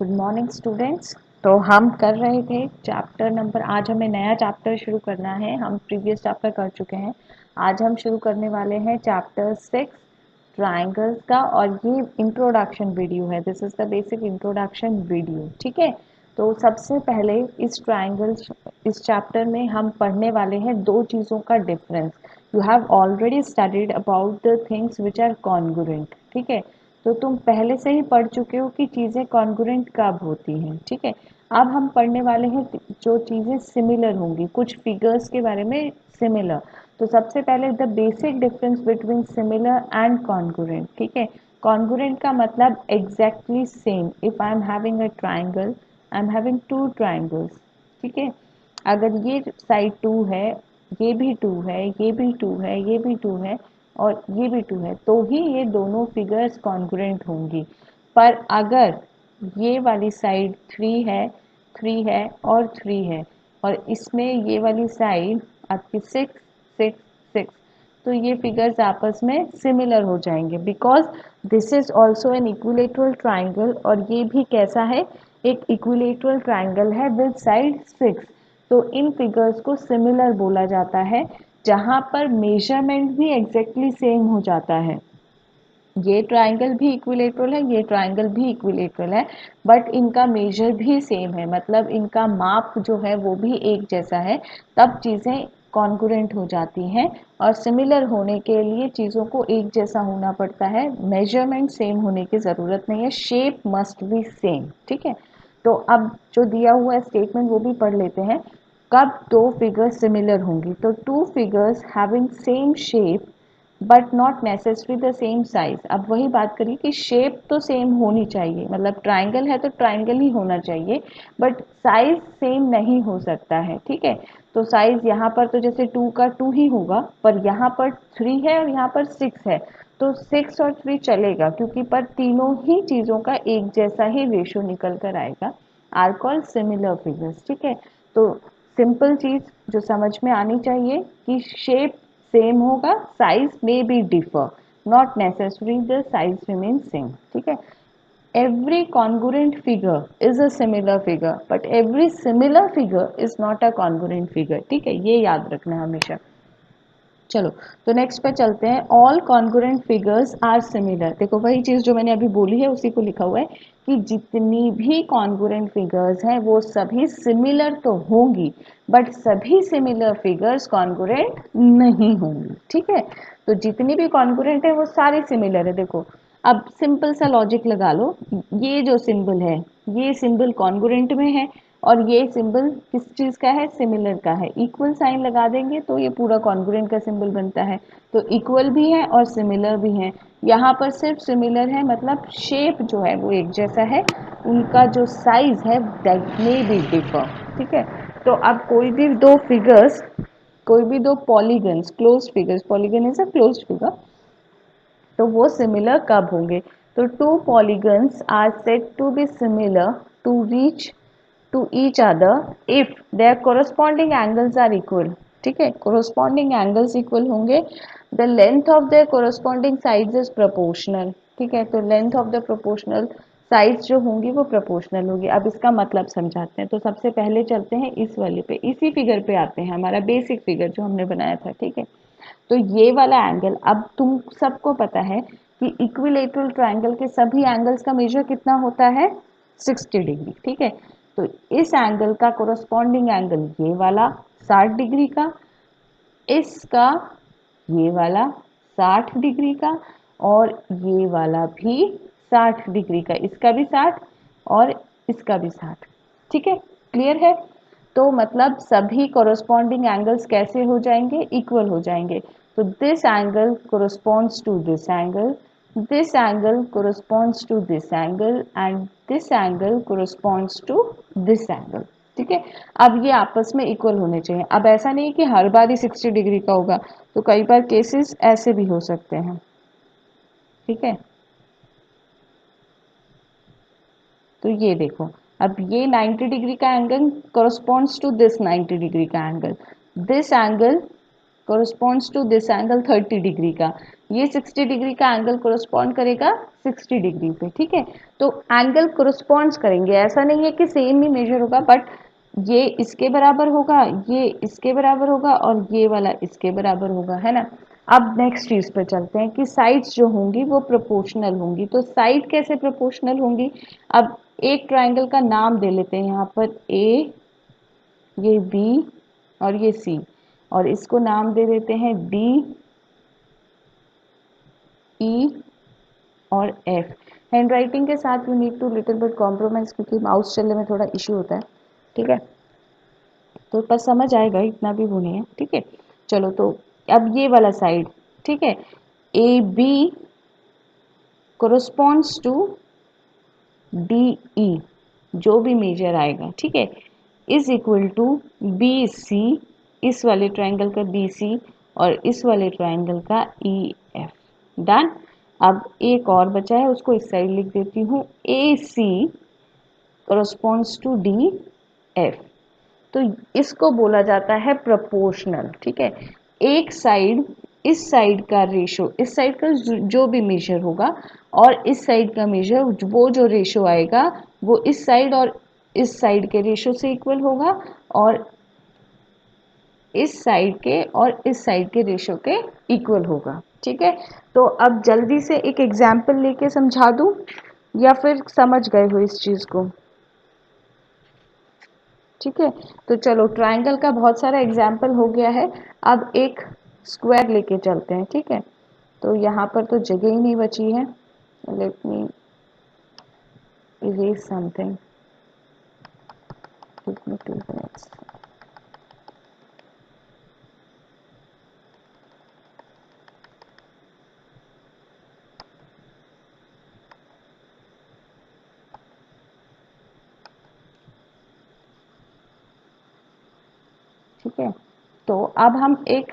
Good morning students. तो हम कर रहे थे चैप्टर नंबर, आज हमें नया चैप्टर शुरू करना है। हम प्रीवियस चैप्टर कर चुके हैं। आज हम शुरू करने वाले हैं चैप्टर 6 ट्राइंगल्स का, और ये इंट्रोडक्शन वीडियो है। This is the basic introduction video, ठीक है। तो सबसे पहले इस चैप्टर में हम पढ़ने वाले हैं दो चीज़ों का difference. You have already studied about the things which are congruent, ठीक है। तो तुम पहले से ही पढ़ चुके हो कि चीज़ें कॉन्ग्रुएंट कब होती हैं, ठीक है। अब हम पढ़ने वाले हैं जो चीज़ें सिमिलर होंगी, कुछ फिगर्स के बारे में सिमिलर। तो सबसे पहले the basic difference between similar and congruent, ठीक है। कॉन्ग्रुएंट का मतलब exactly same. If I am having a triangle, I am having two triangles, ठीक है। अगर ये साइड 2 है, ये भी 2 है, ये भी 2 है, ये भी 2 है और ये भी 2 है, तो ही ये दोनों फिगर्स कॉन्ग्रुएंट होंगी। पर अगर ये वाली साइड 3 है, 3 है और 3 है, और इसमें ये वाली साइड आपकी 6 6 6, तो ये फिगर्स आपस में सिमिलर हो जाएंगे, because this is also an equilateral triangle, और ये भी कैसा है, एक इक्विलेटरल ट्राइंगल है विद साइड 6। तो इन फिगर्स को सिमिलर बोला जाता है, जहाँ पर मेजरमेंट भी एग्जैक्टली सेम हो जाता है। ये ट्राइंगल भी इक्विलेटरल है, ये ट्राइंगल भी इक्विलेटरल है, बट इनका मेजर भी सेम है, मतलब इनका माप जो है वो भी एक जैसा है। तब चीज़ें कॉन्ग्रुएंट हो जाती हैं, और सिमिलर होने के लिए चीज़ों को एक जैसा होना पड़ता है। मेजरमेंट सेम होने की ज़रूरत नहीं है, शेप मस्ट बी सेम, ठीक है। तो अब जो दिया हुआ स्टेटमेंट वो भी पढ़ लेते हैं। कब दो फिगर्स सिमिलर होंगी, तो two figures having same shape but not necessary the same size. अब वही बात करिए कि शेप तो सेम होनी चाहिए, मतलब ट्राइंगल है तो ट्राइंगल ही होना चाहिए, बट साइज सेम नहीं हो सकता है, ठीक है। तो साइज यहाँ पर तो जैसे 2 का 2 ही होगा, पर यहाँ पर 3 है और यहाँ पर 6 है, तो 6 और 3 चलेगा, क्योंकि पर तीनों ही चीज़ों का एक जैसा ही रेशियो निकल कर आएगा। आर कॉल्ड सिमिलर फिगर्स, ठीक है। तो सिंपल चीज़ जो समझ में आनी चाहिए कि शेप सेम होगा, साइज में be differ, not necessary the size remain same, ठीक है। Every congruent figure is a similar figure, but every similar figure is not a congruent figure, ठीक है। ये याद रखना हमेशा। चलो, तो नेक्स्ट पे चलते हैं। All congruent figures are similar. देखो वही चीज़ जो मैंने अभी बोली है उसी को लिखा हुआ है कि जितनी भी कॉन्ग्रुएंट फिगर्स हैं वो सभी सिमिलर तो होंगी, बट सभी सिमिलर फिगर्स कॉन्ग्रुएंट नहीं होंगी, ठीक है। तो जितनी भी कॉन्ग्रुएंट है वो सारी सिमिलर है। देखो, अब सिंपल सा लॉजिक लगा लो। ये जो सिंबल है, ये सिंबल कॉन्ग्रुएंट में है, और ये सिंबल किस चीज़ का है, सिमिलर का है। इक्वल साइन लगा देंगे तो ये पूरा कॉन्ग्रुएंट का सिंबल बनता है। तो इक्वल भी है और सिमिलर भी है। यहाँ पर सिर्फ सिमिलर है, मतलब शेप जो है वो एक जैसा है, उनका जो साइज है दैट मे बी डिफर, ठीक है। तो अब कोई भी दो polygons, closed figures, polygon is a closed figure, तो वो सिमिलर कब होंगे, तो two polygons are said to be similar to each to each other if their corresponding angles are equal, ठीक है। corresponding angles equal होंगे, the length of their corresponding sides is proportional, ठीक है। तो length of the proportional sides जो होंगी वो proportional होगी। अब इसका मतलब समझाते हैं। तो सबसे पहले चलते हैं इस वाले पे, इसी फिगर पे आते हैं, हमारा बेसिक फिगर जो हमने बनाया था, ठीक है। तो ये वाला एंगल, अब तुम सबको पता है कि इक्विलेटरल ट्राइंगल के सभी एंगल्स का मेजर कितना होता है, 60 डिग्री, ठीक है। तो इस एंगल का कोरस्पॉन्डिंग एंगल ये वाला 60 डिग्री का, इसका ये वाला 60 डिग्री का, और ये वाला भी 60 डिग्री का, इसका भी 60 और इसका भी 60, ठीक है। क्लियर है। तो मतलब सभी कोरस्पॉन्डिंग एंगल्स कैसे हो जाएंगे, इक्वल हो जाएंगे। तो this angle corresponds to this angle, this angle corresponds to this angle and this angle corresponds to this angle, ठीक है। अब ये आपस में इक्वल होने चाहिए। अब ऐसा नहीं कि हर बार ही 60 डिग्री का होगा, तो कई बार केसेस ऐसे भी हो सकते हैं, ठीक है। तो ये देखो, अब ये 90 डिग्री का angle corresponds to this 90 degree का angle, this angle corresponds to this angle 30 degree का, ये 60 डिग्री का एंगल कोरस्पॉन्ड करेगा 60 डिग्री पे, ठीक है। तो एंगल कोरस्पॉन्ड्स करेंगे, ऐसा नहीं है कि सेम ही मेजर होगा, बट ये इसके बराबर होगा, ये इसके बराबर होगा और ये वाला इसके बराबर होगा, है ना। अब नेक्स्ट चीज पर चलते हैं कि साइड्स जो होंगी वो प्रोपोर्शनल होंगी। तो साइड कैसे प्रोपोर्शनल होंगी? अब एक ट्राइंगल का नाम दे लेते हैं यहाँ पर, ए, ये बी और ये सी, और इसको नाम दे देते हैं डी, ई और एफ। हैंड राइटिंग के साथ you need to little bit compromise, क्योंकि माउस चलने में थोड़ा इश्यू होता है, ठीक है। तो पर समझ आएगा, इतना भी वो नहीं है, ठीक है। चलो, तो अब ये वाला साइड, ठीक है, A B corresponds to D E, जो भी मेजर आएगा, ठीक है, is equal to B C, इस वाले ट्राइंगल का बी सी और इस वाले ट्राइंगल का ई एफ। डन। अब एक और बचा है, उसको इस साइड लिख देती हूँ, ए सी कोरस्पॉन्ड्स टू डी एफ। तो इसको बोला जाता है प्रोपोर्शनल, ठीक है। एक साइड, इस साइड का रेशो, इस साइड का जो भी मेजर होगा और इस साइड का मेजर, वो जो रेशो आएगा वो इस साइड और इस साइड के रेशो से इक्वल होगा और इस साइड के और इस साइड के रेशो के इक्वल होगा, ठीक है। तो अब जल्दी से एक एग्जाम्पल लेके समझा दूं या फिर समझ गए हो इस चीज़ को? ठीक है, तो चलो, ट्रायंगल का बहुत सारा एग्जाम्पल हो गया है, अब एक स्क्वायर लेके चलते हैं, ठीक है। तो यहाँ पर तो जगह ही नहीं बची है, let me erase something, give me 2 minutes. ठीक है, तो अब हम एक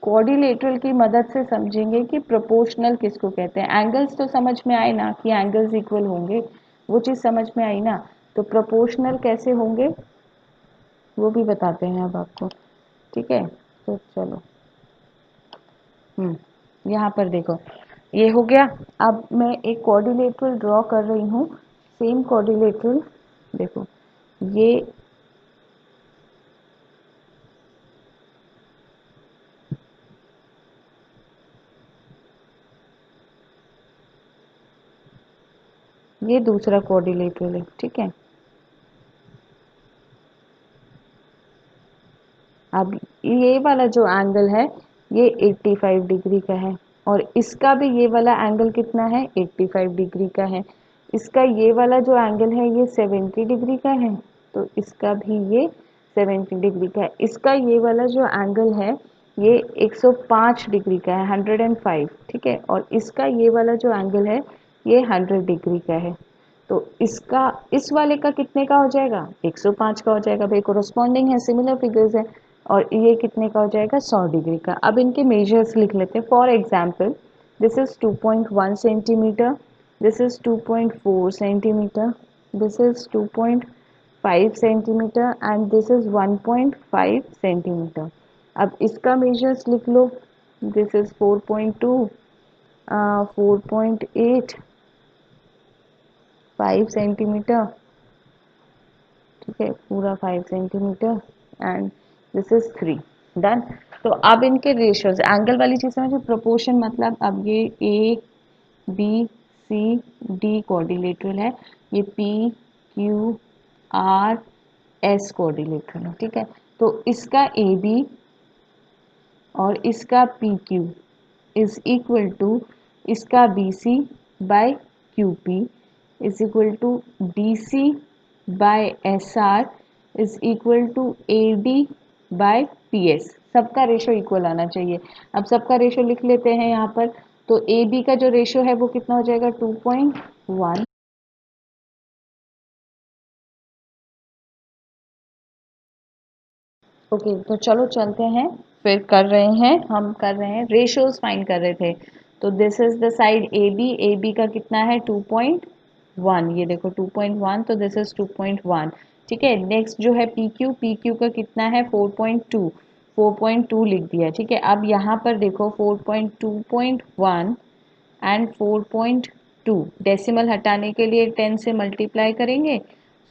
कोऑर्डिनेटर की मदद से समझेंगे कि प्रोपोर्शनल किसको कहते हैं। एंगल्स तो समझ में आए ना कि एंगल्स इक्वल होंगे, वो चीज़ समझ में आई ना। तो प्रोपोर्शनल कैसे होंगे वो भी बताते हैं अब आपको, ठीक है। तो चलो, यहाँ पर देखो, ये हो गया। अब मैं एक कोऑर्डिनेटर ड्रॉ कर रही हूँ, सेम कोऑर्डिनेटर, देखो ये दूसरा कोऑर्डिनेटर है, ठीक है। अब ये वाला जो एंगल है ये 85 डिग्री का है और इसका भी ये वाला एंगल कितना है, 85 डिग्री का है। इसका ये वाला जो एंगल है ये 70 डिग्री का है, तो इसका भी ये 70 डिग्री का है। इसका ये वाला जो एंगल है ये 105 डिग्री का है, 105, ठीक है। और इसका ये वाला जो एंगल है ये 100 डिग्री का है। तो इसका इस वाले का कितने का हो जाएगा, 105 का हो जाएगा भाई, कोरोस्पॉन्डिंग है, सिमिलर फिगर्स है। और ये कितने का हो जाएगा, 100 डिग्री का। अब इनके मेजर्स लिख लेते हैं। For example, this is 2.1 centimetre, this is 2.4 centimetre, this is 2.5 centimetre and this is 1.5 centimetre. अब इसका मेजर्स लिख लो, दिस इज 4.2, 4.8, 5 सेंटीमीटर, ठीक है, पूरा 5 centimetre and this is 3। Done. तो अब इनके रेशियोज, एंगल वाली चीज़ समझो, प्रोपोर्शन मतलब अब ये A B C D coordinator है, ये P Q R S coordinator है, ठीक है। तो इसका ए बी और इसका P Q is equal to इसका B C by Q P is equal to D C by S R is equal to A D by P S. सबका ratio equal आना चाहिए। अब सबका रेशो लिख लेते हैं यहाँ पर। तो ए बी का जो रेशो है वो कितना हो जाएगा, 2.1। ओके, तो चलो चलते हैं, फिर कर रहे हैं, हम कर रहे हैं रेशियोज फाइंड कर रहे थे। तो this is the side A B का कितना है 2.1, ये देखो 2.1, तो दिस इज 2.1, ठीक है। नेक्स्ट जो है पी क्यू का कितना है 4.2, 4.2 लिख दिया, ठीक है। अब यहाँ पर देखो 4.2.1 एंड 4.2, डेसिमल हटाने के लिए 10 से मल्टीप्लाई करेंगे,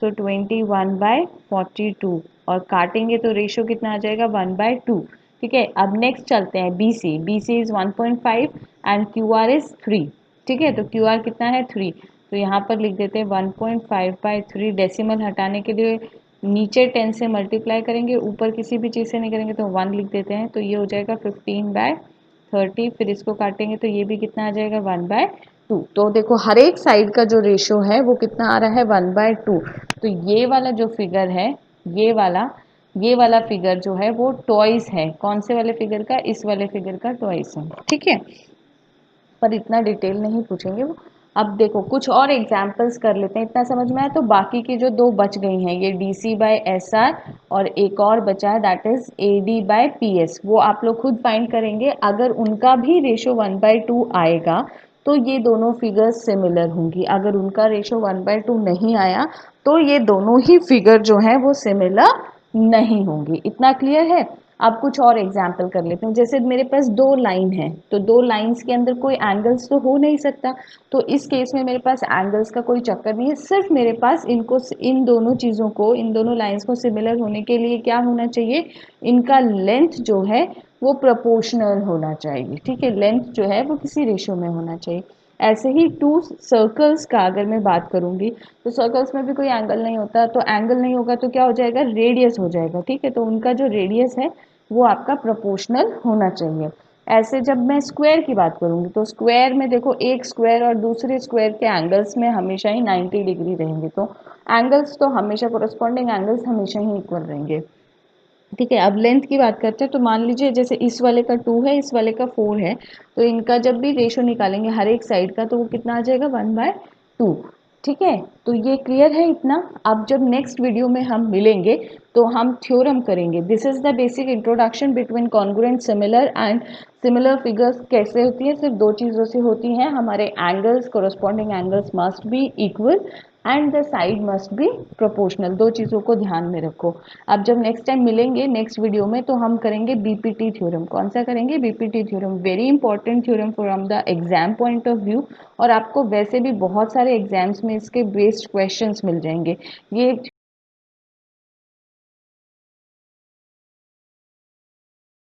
सो 21/42, और काटेंगे तो रेशो कितना आ जाएगा 1/2, ठीक है। अब नेक्स्ट चलते हैं B C is 1.5 and Q R is 3, ठीक है। तो क्यू आर कितना है 3, तो यहाँ पर लिख देते हैं 1.5/3, डेसिमल हटाने के लिए नीचे 10 से मल्टीप्लाई करेंगे, ऊपर किसी भी चीज़ से नहीं करेंगे तो 1 लिख देते हैं, तो ये हो जाएगा 15/30, फिर इसको काटेंगे तो ये भी कितना आ जाएगा 1/2। तो देखो हर एक साइड का जो रेशो है वो कितना आ रहा है 1/2। तो ये वाला जो फिगर है, ये वाला ये वाला फिगर जो है वो टॉइस है, कौन से वाले फिगर का, इस वाले फिगर का टॉइस है, ठीक है। पर इतना डिटेल नहीं पूछेंगे वो। अब देखो कुछ और एग्जाम्पल्स कर लेते हैं, इतना समझ में आया। तो बाकी की जो दो बच गई हैं, ये D C by S R और एक और बचा है that is A D by P S, वो आप लोग खुद फाइंड करेंगे। अगर उनका भी रेशो 1/2 आएगा तो ये दोनों फिगर्स सिमिलर होंगी, अगर उनका रेशो 1/2 नहीं आया तो ये दोनों ही फिगर जो है वो सिमिलर नहीं होंगी। इतना क्लियर है। अब कुछ और एग्जाम्पल कर लेते हैं, जैसे मेरे पास दो लाइन है, तो दो लाइंस के अंदर कोई एंगल्स तो हो नहीं सकता, तो इस केस में मेरे पास एंगल्स का कोई चक्कर नहीं है, सिर्फ मेरे पास इनको, इन दोनों चीज़ों को, इन दोनों लाइंस को सिमिलर होने के लिए क्या होना चाहिए, इनका लेंथ जो है वो प्रोपोर्शनल होना चाहिए, ठीक है। लेंथ जो है वो किसी रेशो में होना चाहिए। ऐसे ही टू सर्कल्स का अगर मैं बात करूंगी, तो सर्कल्स में भी कोई एंगल नहीं होता, तो एंगल नहीं होगा तो क्या हो जाएगा, रेडियस हो जाएगा, ठीक है। तो उनका जो रेडियस है वो आपका प्रोपोर्शनल होना चाहिए। ऐसे जब मैं स्क्वायर की बात करूंगी, तो स्क्वायर में देखो एक स्क्वायर और दूसरे स्क्वायर के एंगल्स में हमेशा ही 90 डिग्री रहेंगे, तो एंगल्स तो हमेशा, कोरस्पॉन्डिंग एंगल्स हमेशा ही इक्वल रहेंगे, ठीक है। अब लेंथ की बात करते हैं, तो मान लीजिए जैसे इस वाले का 2 है, इस वाले का 4 है, तो इनका जब भी रेशो निकालेंगे हर एक साइड का, तो वो कितना आ जाएगा 1/2, ठीक है। तो ये क्लियर है इतना। अब जब नेक्स्ट वीडियो में हम मिलेंगे तो हम थ्योरम करेंगे। This is the basic introduction between congruent similar and similar figures कैसे होती है, सिर्फ दो चीज़ों से होती हैं, हमारे angles, corresponding angles must be equal and the side must be proportional, दो चीज़ों को ध्यान में रखो। अब जब नेक्स्ट टाइम मिलेंगे नेक्स्ट वीडियो में, तो हम करेंगे बीपीटी थ्योरम। कौन सा करेंगे, BPT theorem, very important theorem from the exam point of view, और आपको वैसे भी बहुत सारे एग्जाम्स में इसके बेस्ड क्वेश्चंस मिल जाएंगे। ये